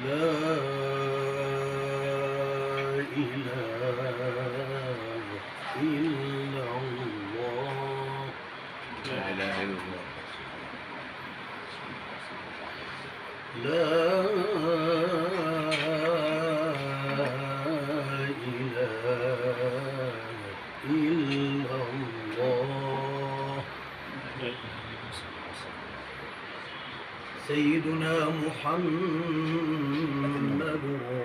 لا إله إلا الله. لا إله إلا الله. لا إله إلا الله. سيدنا محمد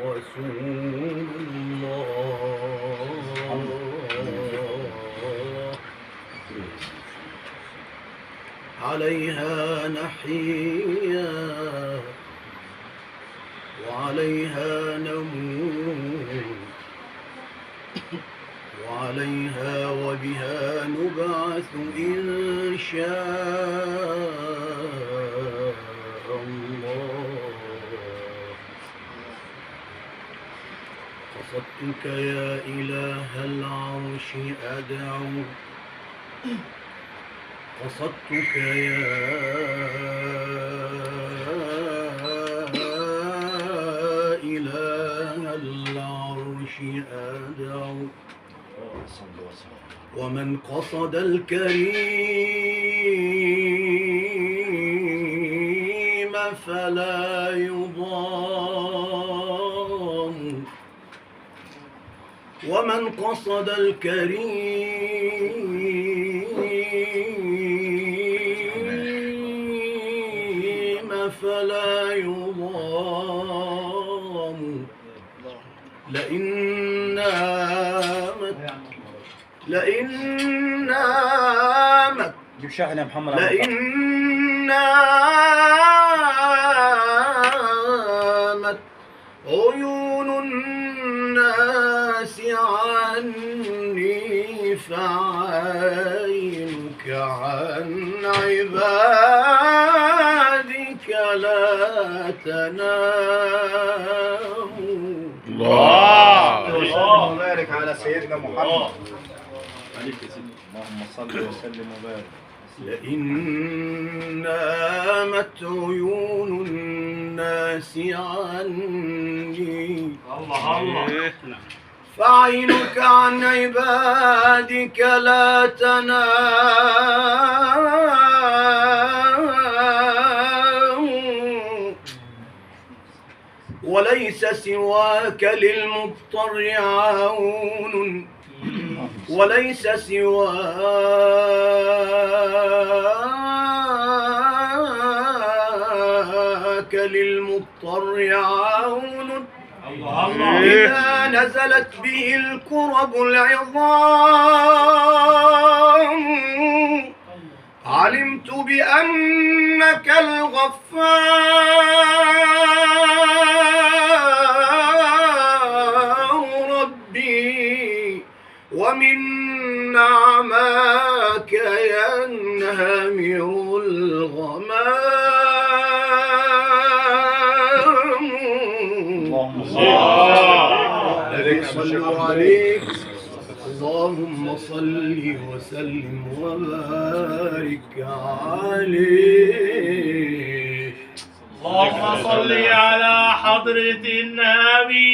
رسول الله. عليها نحيا وعليها نموت وعليها وبها نبعث إن شاء الله. قصدتك يا إله العرش أدعو، قصدتك يا إله العرش أدعو. ومن قصد الكريم فلا يضام، ومن قصد الكريم فلا يضام. لئن نامت جيب شاحن يا محمد. لئن نامت عيون الناس عني فعينك عن عبادك لا تنام. الله وبارك على سيدنا محمد. اللهم صل وسلم وبارك. لئن نامت عيون الناس عني الله فعينك عن عبادك لا تنام. وليس سواك للمضطر عون، وليس سواك للمضطر عون. إذا نزلت به الكرب العظام علمت بأنك الغفار ربي، ومن نعماك ينهمر الغمام. صلوا عليك. اللهم صل وسلم وبارك عليه. اللهم صل على حضرة النبي.